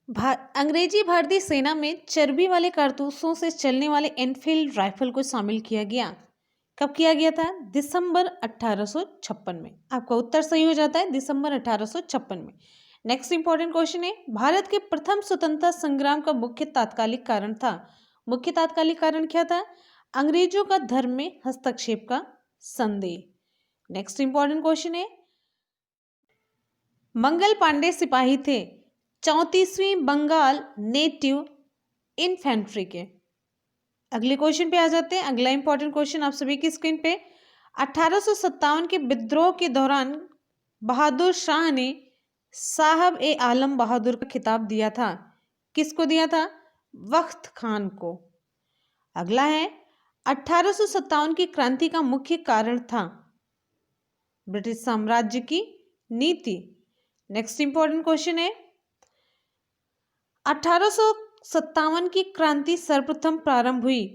अंग्रेजी भारतीय सेना में चर्बी वाले कारतूसों से चलने वाले एनफील्ड राइफल को शामिल किया गया। कब किया गया था? दिसंबर 1856 में। आपका उत्तर सही हो जाता है, दिसंबर 1856 में। नेक्स्ट इंपॉर्टेंट क्वेश्चन है, भारत के प्रथम स्वतंत्रता संग्राम का मुख्य तात्कालिक कारण था। मुख्य तात्कालिक कारण क्या था? अंग्रेजों का धर्म में हस्तक्षेप का संदेह। नेक्स्ट इंपॉर्टेंट क्वेश्चन है, मंगल पांडे सिपाही थे 34वीं बंगाल नेटिव इन्फेंट्री के। अगले क्वेश्चन पे आ जाते हैं। अगला इंपॉर्टेंट क्वेश्चन आप सभी की स्क्रीन पे, 1857 के विद्रोह के दौरान बहादुर शाह ने साहब ए आलम बहादुर का खिताब दिया था। किसको दिया था? वक्त खान को। अगला है, 1857 की क्रांति का मुख्य कारण था ब्रिटिश साम्राज्य की नीति। नेक्स्ट इंपॉर्टेंट क्वेश्चन है, 1857 की क्रांति सर्वप्रथम प्रारंभ हुई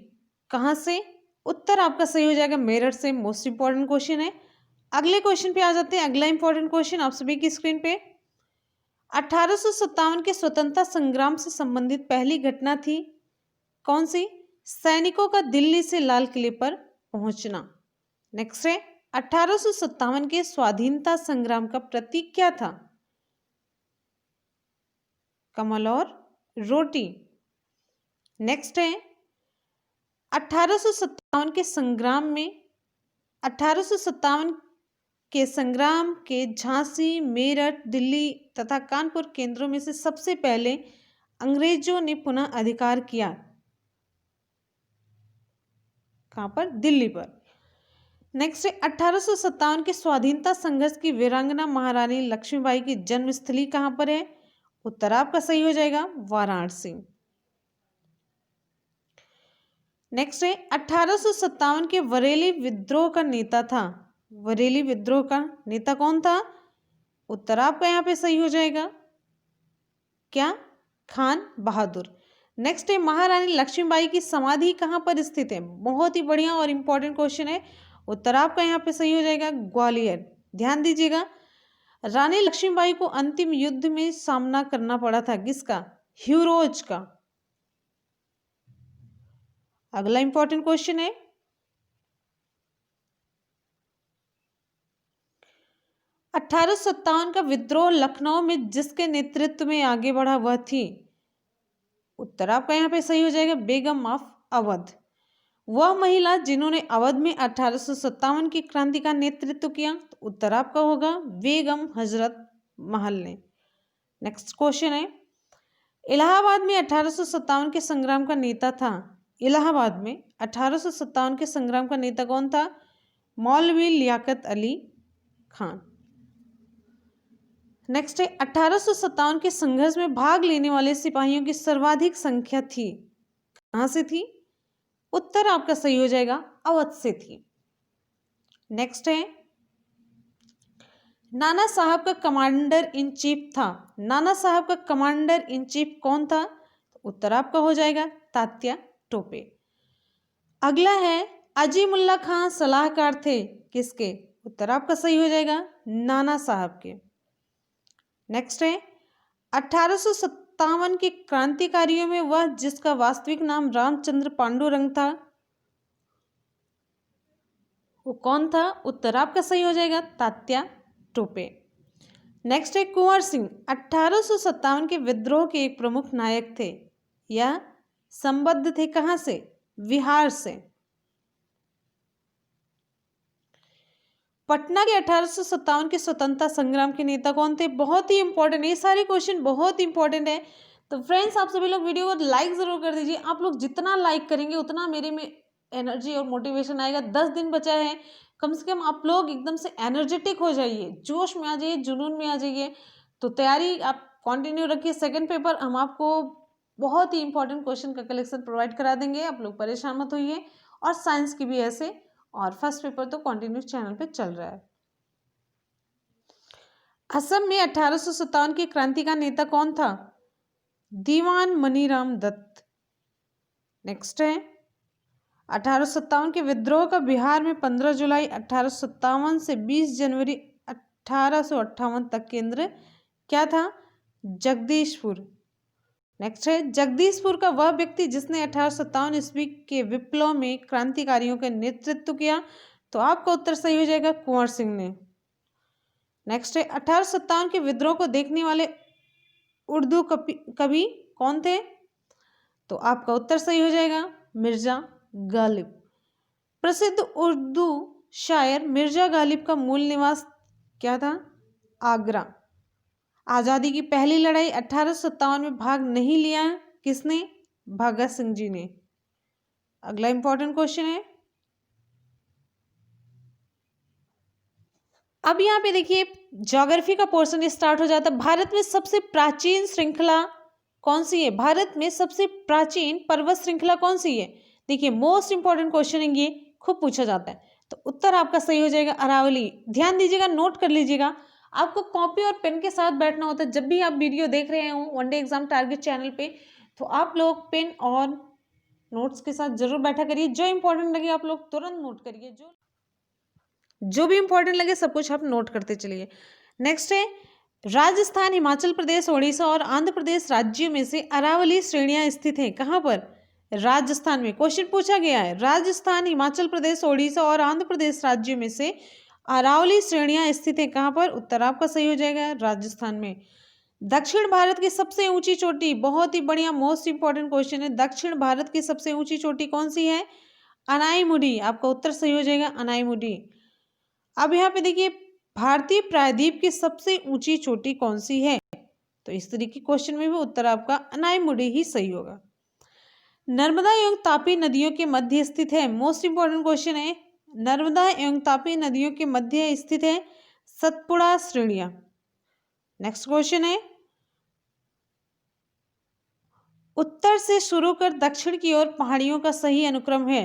कहां से? उत्तर आपका सही हो जाएगा मेरठ से। मोस्ट इंपॉर्टेंट क्वेश्चन है। अगले क्वेश्चन पे आ जाते हैं। अगला इंपॉर्टेंट क्वेश्चन आप सभी की स्क्रीन पे, 1857 के स्वतंत्रता संग्राम से संबंधित पहली घटना थी कौन सी? सैनिकों का दिल्ली से लाल किले पर पहुंचना। नेक्स्ट है, 1857 के स्वाधीनता संग्राम का प्रतीक क्या था? कमल और रोटी। नेक्स्ट है, 1857 के संग्राम में 1857 के संग्राम के झांसी, मेरठ, दिल्ली तथा कानपुर केंद्रों में से सबसे पहले अंग्रेजों ने पुनः अधिकार किया कहां पर? दिल्ली पर। नेक्स्ट है, 1857 के स्वाधीनता संघर्ष की वीरांगना महारानी लक्ष्मीबाई की जन्मस्थली कहां पर है? उत्तर आपका सही हो जाएगा वाराणसी। नेक्स्ट है, 1857 के बरेली विद्रोह का नेता था। बरेली विद्रोह का नेता कौन था? उत्तर आपका यहाँ पे सही हो जाएगा क्या? खान बहादुर। नेक्स्ट है, महारानी लक्ष्मीबाई की समाधि कहाँ पर स्थित है? बहुत ही बढ़िया और इंपॉर्टेंट क्वेश्चन है। उत्तर आपका यहाँ पे सही हो जाएगा ग्वालियर। ध्यान दीजिएगा, रानी लक्ष्मीबाई को अंतिम युद्ध में सामना करना पड़ा था किसका? ह्यूरोज का। अगला इंपॉर्टेंट क्वेश्चन है, 1857 का विद्रोह लखनऊ में जिसके नेतृत्व में आगे बढ़ा वह थी? उत्तर आपका यहाँ पे सही हो जाएगा बेगम ऑफ अवध। वह महिला जिन्होंने अवध में 1857 की क्रांति का नेतृत्व किया, तो उत्तर आपका होगा बेगम हजरत महल ने। नेक्स्ट क्वेश्चन है, इलाहाबाद में 1857 के संग्राम का नेता था। इलाहाबाद में 1857 के संग्राम का नेता कौन था? मौलवी लियाकत अली खान। नेक्स्ट है, 1857 के संघर्ष में भाग लेने वाले सिपाहियों की सर्वाधिक संख्या थी कहां से थी? उत्तर आपका सही हो जाएगा अवध से थी। नेक्स्ट है, नाना साहब का कमांडर इन चीफ था। नाना साहब का कमांडर इन चीफ कौन था? उत्तर आपका हो जाएगा तात्या टोपे। अगला है, अजीमुल्ला खान सलाहकार थे किसके? उत्तर आपका सही हो जाएगा नाना साहब के। नेक्स्ट है, 1857 के क्रांतिकारियों में वह जिसका वास्तविक नाम रामचंद्र पांडुरंग था वो कौन था? उत्तर आपका सही हो जाएगा तात्या टोपे। नेक्स्ट है, कुंवर सिंह 1857 के विद्रोह के एक प्रमुख नायक थे। यह संबद्ध थे कहां से? बिहार से। पटना के 1857 के स्वतंत्रता संग्राम के नेता कौन थे? बहुत ही इंपॉर्टेंट, ये सारे क्वेश्चन बहुत इंपॉर्टेंट है। तो फ्रेंड्स आप सभी लोग वीडियो को लाइक जरूर कर दीजिए। आप लोग जितना लाइक करेंगे उतना मेरे में एनर्जी और मोटिवेशन आएगा। 10 दिन बचा है, कम से कम आप लोग एकदम से एनर्जेटिक हो जाइए, जोश में आ जाइए, जुनून में आ जाइए। तो तैयारी आप कंटिन्यू रखिए। सेकेंड पेपर हम आपको बहुत ही इंपॉर्टेंट क्वेश्चन का कलेक्शन प्रोवाइड करा देंगे, आप लोग परेशान मत होइए। और साइंस की भी ऐसे, और फर्स्ट पेपर तो कंटिन्यूस चैनल पे चल रहा है। असम में 1857 की क्रांति का नेता कौन था? दीवान मनीराम दत्त। नेक्स्ट है, 1857 के विद्रोह का बिहार में 15 जुलाई 1857 से 20 जनवरी 1858 तक केंद्र क्या था? जगदीशपुर। नेक्स्ट है जगदीशपुर का वह व्यक्ति जिसने 1857 ईस्वी के विप्लव में क्रांतिकारियों का नेतृत्व किया। तो आपका उत्तर सही हो जाएगा कुंवर सिंह ने। नेक्स्ट है 1857 के विद्रोह को देखने वाले उर्दू कवि कौन थे। तो आपका उत्तर सही हो जाएगा मिर्जा गालिब। प्रसिद्ध उर्दू शायर मिर्जा गालिब का मूल निवास क्या था। आगरा। आज़ादी की पहली लड़ाई 1857 में भाग नहीं लिया है किसने। भगत सिंह जी ने। अगला इंपॉर्टेंट क्वेश्चन है, अब यहाँ पे देखिए ज्योग्राफी का पोर्शन स्टार्ट हो जाता है। भारत में सबसे प्राचीन श्रृंखला कौन सी है। भारत में सबसे प्राचीन पर्वत श्रृंखला कौन सी है। देखिए मोस्ट इंपॉर्टेंट क्वेश्चन है, ये खूब पूछा जाता है। तो उत्तर आपका सही हो जाएगा अरावली। ध्यान दीजिएगा, नोट कर लीजिएगा, आपको कॉपी और पेन के साथ बैठना होता है। जब भी आप वीडियो देख रहे हो वनडे एग्जाम टारगेट चैनल पे, तो आप लोग पेन और नोट्स के साथ जरूर बैठा करिए। जो इंपॉर्टेंट लगे आप लोग तुरंत नोट करिए, जो भी इंपॉर्टेंट लगे सब कुछ आप नोट करते चलिए। नेक्स्ट है राजस्थान, हिमाचल प्रदेश, ओडिशा और आंध्र प्रदेश राज्यों में से अरावली श्रेणियां स्थित हैं कहाँ पर। राजस्थान में। क्वेश्चन पूछा गया है राजस्थान, हिमाचल प्रदेश, ओडिशा और आंध्र प्रदेश राज्यों में से अरावली श्रेणियां स्थित हैं कहाँ पर। उत्तर आपका सही हो जाएगा राजस्थान में। दक्षिण भारत की सबसे ऊंची चोटी, बहुत ही बढ़िया मोस्ट इंपॉर्टेंट क्वेश्चन है। दक्षिण भारत की सबसे ऊंची चोटी कौन सी है। अनाईमुडी। आपका उत्तर सही हो जाएगा अनाईमुडी। अब यहाँ पे देखिए भारतीय प्रायद्वीप की सबसे ऊंची चोटी कौन सी है। तो इस तरीके के क्वेश्चन में भी उत्तर आपका अनाईमुडी ही सही होगा। नर्मदा एवं तापी नदियों के मध्य स्थित है। मोस्ट इंपॉर्टेंट क्वेश्चन है, नर्मदा एवं तापी नदियों के मध्य स्थित है सतपुड़ा श्रेणियां। नेक्स्ट क्वेश्चन है उत्तर से शुरू कर दक्षिण की ओर पहाड़ियों का सही अनुक्रम है।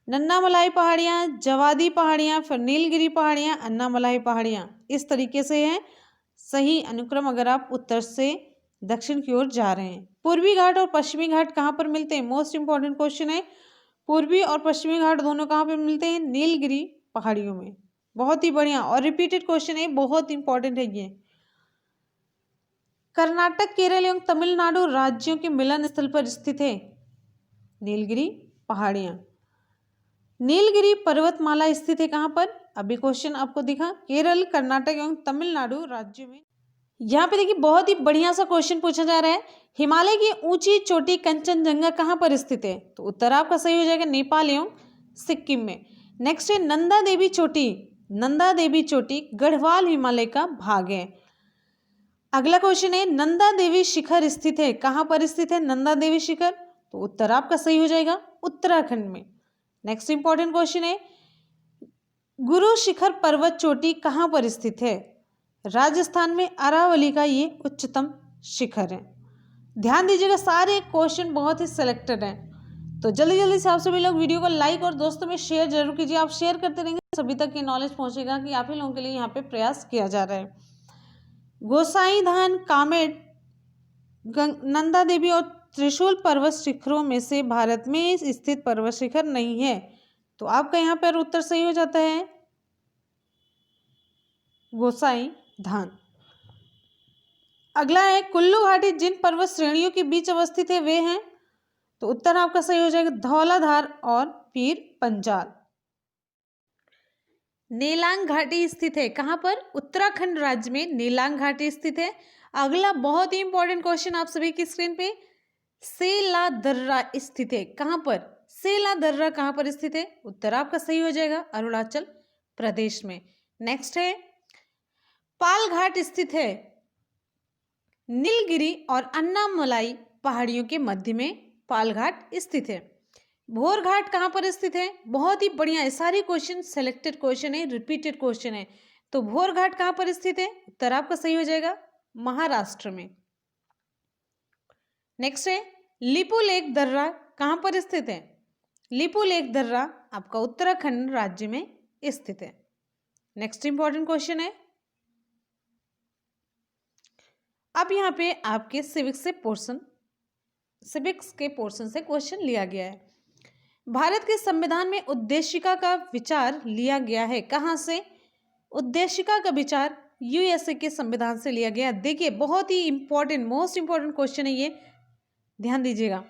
नन्नामलाई पहाड़ियां, जवादी पहाड़ियां, फिर नीलगिरी पहाड़ियां, अन्नामलाई पहाड़ियां। इस तरीके से है सही अनुक्रम अगर आप उत्तर से दक्षिण की ओर जा रहे हैं। पूर्वी घाट और पश्चिमी घाट कहाँ पर मिलते हैं। मोस्ट इंपॉर्टेंट क्वेश्चन है, पूर्वी और पश्चिमी घाट दोनों कहाँ पर मिलते हैं। नीलगिरी पहाड़ियों में। बहुत ही बढ़िया और रिपीटेड क्वेश्चन है, बहुत इंपॉर्टेंट है ये। कर्नाटक, केरल एवं तमिलनाडु राज्यों के मिलन स्थल पर स्थित है नीलगिरी पहाड़ियां। नीलगिरी पर्वतमाला स्थित है कहाँ पर। अभी क्वेश्चन आपको दिखा, केरल, कर्नाटक एवं तमिलनाडु राज्यों में। यहाँ पे देखिए बहुत ही बढ़िया सा क्वेश्चन पूछा जा रहा है, हिमालय की ऊंची चोटी कंचनजंगा कहाँ पर स्थित है। तो उत्तर आपका सही हो जाएगा नेपाल एवं सिक्किम में। नेक्स्ट है नंदा देवी चोटी। नंदा देवी चोटी गढ़वाल हिमालय का भाग है। अगला क्वेश्चन है नंदा देवी शिखर स्थित है कहाँ पर स्थित है नंदा देवी शिखर। तो उत्तर आपका सही हो जाएगा उत्तराखंड में। नेक्स्ट इंपॉर्टेंट क्वेश्चन है गुरु शिखर पर्वत चोटी कहाँ पर स्थित है। राजस्थान में अरावली का ये उच्चतम शिखर है। ध्यान दीजिएगा सारे क्वेश्चन बहुत ही सिलेक्टेड हैं। तो जल्दी जल्दी से आप सभी लोग वीडियो को लाइक और दोस्तों में शेयर जरूर कीजिए। आप शेयर करते रहेंगे सभी तक ये नॉलेज पहुंचेगा कि आप ही लोगों के लिए यहाँ पे प्रयास किया जा रहा है। गोसाईधान, कामेट, नंदा देवी और त्रिशूल पर्वत शिखरों में से भारत में स्थित पर्वत शिखर नहीं है। तो आपका यहाँ पर उत्तर सही हो जाता है गोसाईधान। अगला है कुल्लू घाटी जिन पर्वत श्रेणियों के बीच अवस्थित है वे हैं। तो उत्तर आपका सही हो जाएगा धौलाधार और पीर पंजाल। नेलांग घाटी स्थित है कहाँ पर। उत्तराखंड राज्य में नेलांग घाटी स्थित है। अगला बहुत ही इंपॉर्टेंट क्वेश्चन आप सभी की स्क्रीन पे, सेला दर्रा स्थित है कहाँ पर। सेला दर्रा कहाँ पर स्थित है। उत्तर आपका सही हो जाएगा अरुणाचल प्रदेश में। नेक्स्ट है पाल घाट स्थित है नीलगिरी और अन्नामलाई पहाड़ियों के मध्य में पाल घाट स्थित है। भोर घाट कहाँ पर स्थित है। बहुत ही बढ़िया है, सारे क्वेश्चन सिलेक्टेड क्वेश्चन है, रिपीटेड क्वेश्चन है। तो भोर घाट कहाँ पर स्थित है। उत्तर आपका सही हो जाएगा महाराष्ट्र में। नेक्स्ट है लिपू लेक दर्रा कहाँ पर स्थित है। लिपू लेक दर्रा आपका उत्तराखंड राज्य में स्थित है। नेक्स्ट इंपॉर्टेंट क्वेश्चन है, अब यहाँ पे आपके सिविक्स के पोर्शन से क्वेश्चन लिया गया है। भारत के संविधान में उद्देशिका का विचार लिया गया है कहाँ से। उद्देशिका का विचार यूएसए के संविधान से लिया गया। देखिए बहुत ही इंपॉर्टेंट, मोस्ट इंपॉर्टेंट क्वेश्चन है ये, ध्यान दीजिएगा।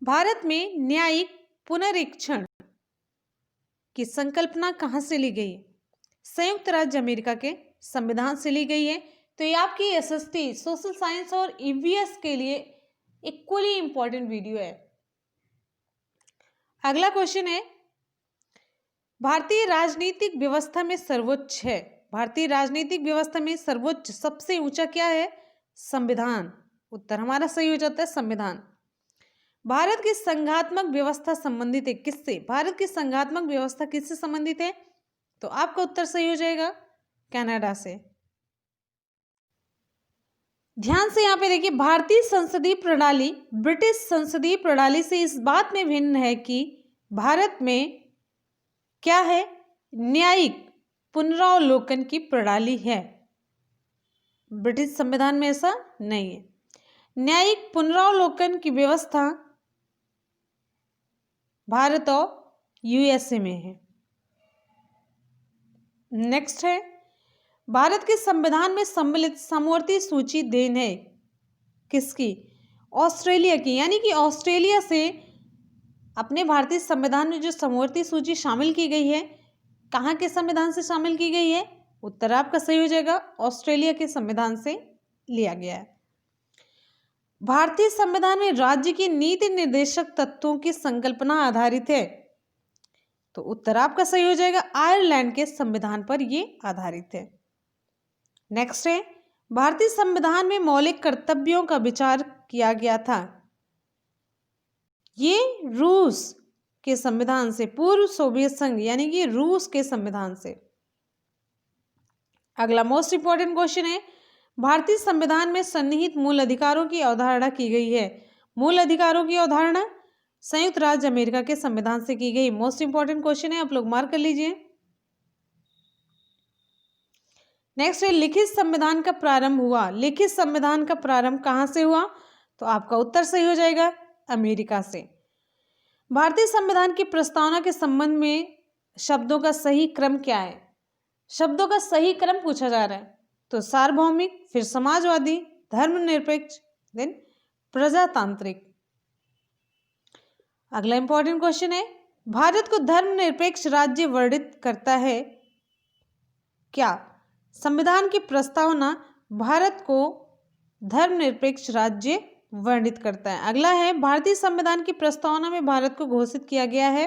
भारत में न्यायिक पुनरीक्षण की संकल्पना कहां से ली गई? संयुक्त राज्य अमेरिका के संविधान से ली गई है। तो ये आपकी एसएसटी, सोशल साइंस और ईवीएस के लिए इक्वली इंपॉर्टेंट वीडियो है। अगला क्वेश्चन है, भारतीय राजनीतिक व्यवस्था में सर्वोच्च है, भारतीय राजनीतिक व्यवस्था में सर्वोच्च सबसे ऊंचा क्या है? संविधान। उत्तर हमारा सही हो जाता है संविधान। भारत की संघात्मक व्यवस्था संबंधित है किससे? भारत की संघात्मक व्यवस्था किससे संबंधित है? तो आपका उत्तर सही हो जाएगा कनाडा से। ध्यान से यहाँ पे देखिए, भारतीय संसदीय प्रणाली ब्रिटिश संसदीय प्रणाली से इस बात में भिन्न है कि भारत में क्या है? न्यायिक पुनरावलोकन की प्रणाली है। ब्रिटिश संविधान में ऐसा नहीं है। न्यायिक पुनरावलोकन की व्यवस्था भारत और यूएसए में है। नेक्स्ट है, भारत के संविधान में सम्मिलित समवर्ती सूची देन है किसकी? ऑस्ट्रेलिया की। यानी कि ऑस्ट्रेलिया से अपने भारतीय संविधान में जो समवर्ती सूची शामिल की गई है, कहाँ के संविधान से शामिल की गई है? उत्तर आपका सही हो जाएगा, ऑस्ट्रेलिया के संविधान से लिया गया है। भारतीय संविधान में राज्य की नीति निर्देशक तत्वों की संकल्पना आधारित है, तो उत्तर आपका सही हो जाएगा, आयरलैंड के संविधान पर ये आधारित है। नेक्स्ट है, भारतीय संविधान में मौलिक कर्तव्यों का विचार किया गया था, ये रूस के संविधान से, पूर्व सोवियत संघ यानी कि रूस के संविधान से। अगला मोस्ट इंपॉर्टेंट क्वेश्चन है, भारतीय संविधान में सन्निहित मूल अधिकारों की अवधारणा की गई है। मूल अधिकारों की अवधारणा संयुक्त राज्य अमेरिका के संविधान से की गई। मोस्ट इंपॉर्टेंट क्वेश्चन है, आप लोग मार्क कर लीजिए। नेक्स्ट है, लिखित संविधान का प्रारंभ हुआ, लिखित संविधान का प्रारंभ कहां से हुआ? तो आपका उत्तर सही हो जाएगा, अमेरिका से। भारतीय संविधान की प्रस्तावना के संबंध में शब्दों का सही क्रम क्या है? शब्दों का सही क्रम पूछा जा रहा है, तो सार्वभौमिक, फिर समाजवादी, धर्मनिरपेक्ष, देन प्रजातांत्रिक। अगला इंपॉर्टेंट क्वेश्चन है, भारत को धर्मनिरपेक्ष राज्य वर्णित करता है क्या? संविधान की प्रस्तावना भारत को धर्मनिरपेक्ष राज्य वर्णित करता है। अगला है, भारतीय संविधान की प्रस्तावना में भारत को घोषित किया गया है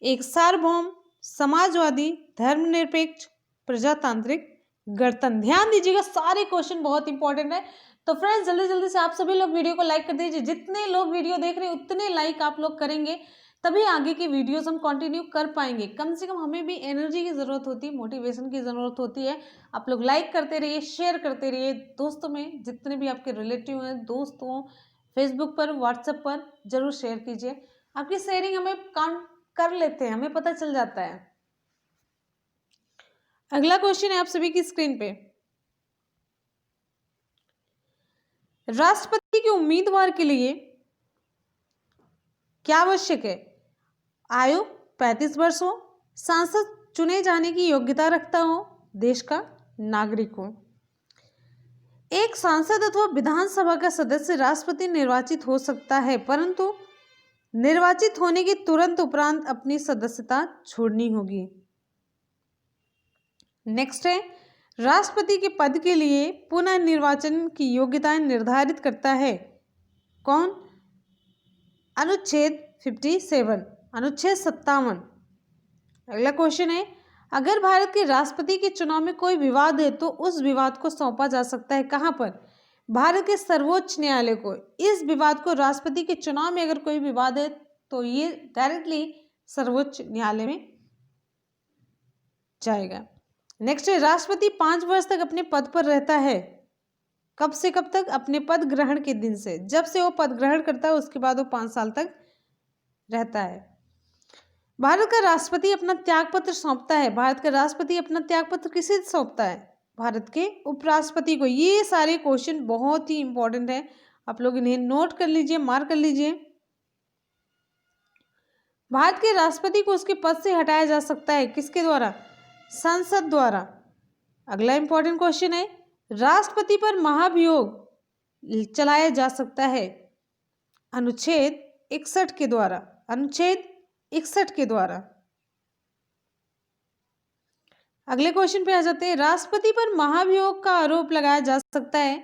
एक सार्वभौम, समाजवादी, धर्मनिरपेक्ष, प्रजातांत्रिक, गणतंत्र। ध्यान दीजिएगा, सारे क्वेश्चन बहुत इंपॉर्टेंट है। तो फ्रेंड्स जल्दी जल्दी से आप सभी लोग वीडियो को लाइक कर दीजिए। जितने लोग वीडियो देख रहे हैं उतने लाइक आप लोग करेंगे तभी आगे की वीडियोस हम कंटिन्यू कर पाएंगे। कम से कम हमें भी एनर्जी की ज़रूरत होती है, मोटिवेशन की ज़रूरत होती है। आप लोग लाइक करते रहिए, शेयर करते रहिए दोस्तों में, जितने भी आपके रिलेटिव हैं, दोस्तों, फेसबुक पर, व्हाट्सएप पर जरूर शेयर कीजिए। आपकी शेयरिंग हमें काउंट कर लेते हैं, हमें पता चल जाता है। अगला क्वेश्चन है आप सभी की स्क्रीन पे, राष्ट्रपति के उम्मीदवार के लिए क्या आवश्यक है? आयु 35 वर्ष हो, सांसद चुने जाने की योग्यता रखता हो, देश का नागरिक हो। एक सांसद अथवा विधानसभा का सदस्य राष्ट्रपति निर्वाचित हो सकता है, परंतु निर्वाचित होने के तुरंत उपरांत अपनी सदस्यता छोड़नी होगी। नेक्स्ट है, राष्ट्रपति के पद के लिए पुनः निर्वाचन की योग्यताएं निर्धारित करता है कौन? अनुच्छेद 57, अनुच्छेद 57। अगला क्वेश्चन है, अगर भारत के राष्ट्रपति के चुनाव में कोई विवाद है तो उस विवाद को सौंपा जा सकता है कहां पर? भारत के सर्वोच्च न्यायालय को। इस विवाद को, राष्ट्रपति के चुनाव में अगर कोई विवाद है तो ये डायरेक्टली सर्वोच्च न्यायालय में जाएगा। नेक्स्ट है, राष्ट्रपति 5 वर्ष तक अपने पद पर रहता है। कब से कब तक? अपने पद ग्रहण के दिन से, जब से वो पद ग्रहण करता है उसके बाद वो 5 साल तक रहता है। भारत का राष्ट्रपति अपना त्यागपत्र सौंपता है। भारत का राष्ट्रपति अपना त्यागपत्र किसे सौंपता है? भारत के उपराष्ट्रपति को। ये सारे क्वेश्चन बहुत ही इंपॉर्टेंट है, आप लोग इन्हें नोट कर लीजिए, मार्क कर लीजिए। भारत के राष्ट्रपति को उसके पद से हटाया जा सकता है किसके द्वारा? संसद द्वारा। अगला इंपॉर्टेंट क्वेश्चन है, राष्ट्रपति पर महाभियोग चलाया जा सकता है अनुच्छेद 61 के द्वारा। अनुच्छेद 61 के द्वारा। अगले क्वेश्चन पे आ जाते हैं, राष्ट्रपति पर महाभियोग का आरोप लगाया जा सकता है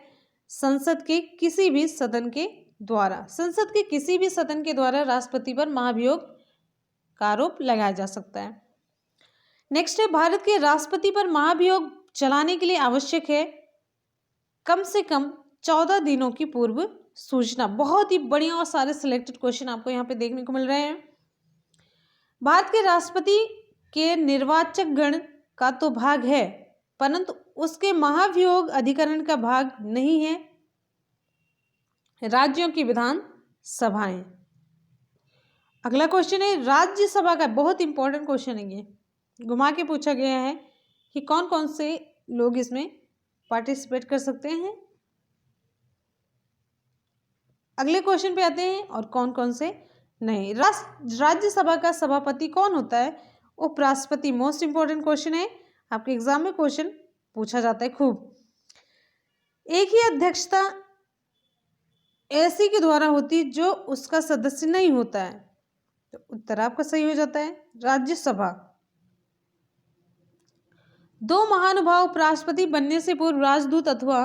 संसद के किसी भी सदन के द्वारा। संसद के किसी भी सदन के द्वारा राष्ट्रपति पर महाभियोग का आरोप लगाया जा सकता है। नेक्स्ट है, भारत के राष्ट्रपति पर महाभियोग चलाने के लिए आवश्यक है कम से कम 14 दिनों की पूर्व सूचना। बहुत ही बढ़िया और सारे सिलेक्टेड क्वेश्चन आपको यहाँ पे देखने को मिल रहे हैं। भारत के राष्ट्रपति के निर्वाचक गण का तो भाग है, परंतु उसके महाभियोग अधिकरण का भाग नहीं है राज्यों की विधान सभाएं। अगला क्वेश्चन है, राज्यसभा का बहुत इंपॉर्टेंट क्वेश्चन है, ये घुमा के पूछा गया है कि कौन कौन से लोग इसमें पार्टिसिपेट कर सकते हैं। अगले क्वेश्चन पे आते हैं, और कौन कौन से नहीं। राज्यसभा का सभापति कौन होता है? उपराष्ट्रपति। मोस्ट इंपॉर्टेंट क्वेश्चन है, आपके एग्जाम में क्वेश्चन पूछा जाता है खूब। एक ही अध्यक्षता ऐसी के द्वारा होती जो उसका सदस्य नहीं होता है, तो उत्तर आपका सही हो जाता है राज्यसभा। दो महानुभाव उपराष्ट्रपति बनने से पूर्व राजदूत अथवा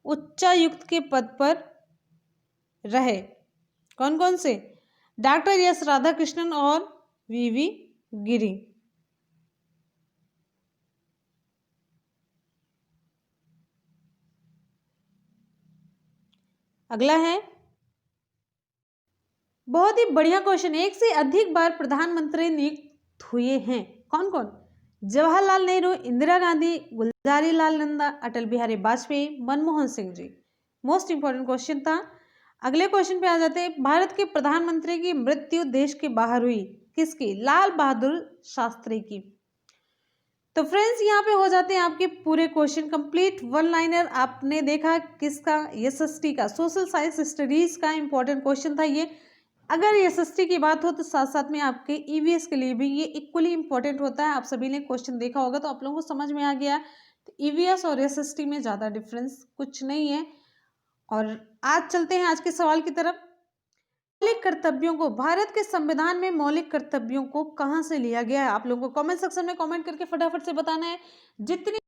उच्चायुक्त के पद पर रहे। कौन कौन से? डॉक्टर एस राधाकृष्णन और वीवी गिरी। अगला है, बहुत ही बढ़िया क्वेश्चन, एक से अधिक बार प्रधानमंत्री नियुक्त हुए हैं। कौन कौन? Jawaharlal Nehru, Indira Gandhi, Gulzari Lal Nanda, Atal Bihari Vajpayee, Manmohan Singh ji. Most important question था। अगले क्वेश्चन पे आ जाते हैं, भारत के प्रधानमंत्री की मृत्यु देश के बाहर हुई, किसकी? लाल बहादुर शास्त्री की। तो फ्रेंड्स, यहाँ पे हो जाते हैं आपके पूरे क्वेश्चन कंप्लीट। वन लाइनर आपने देखा किसका? एसएसटी का, सोशल साइंस स्टडीज का इंपॉर्टेंट क्वेश्चन था ये। अगर एसएसटी की बात हो तो साथ साथ में आपके ईवीएस के लिए भी ये इक्वली इंपॉर्टेंट होता है। आप सभी ने क्वेश्चन देखा होगा तो आप लोगों को समझ में आ गया। तो ईवीएस और एसएसटी में ज़्यादा डिफरेंस कुछ नहीं है। और आज चलते हैं आज के सवाल की तरफ। मौलिक कर्तव्यों को, भारत के संविधान में मौलिक कर्तव्यों को कहाँ से लिया गया है? आप लोगों को कमेंट सेक्शन में कमेंट करके फटाफट से बताना है। जितनी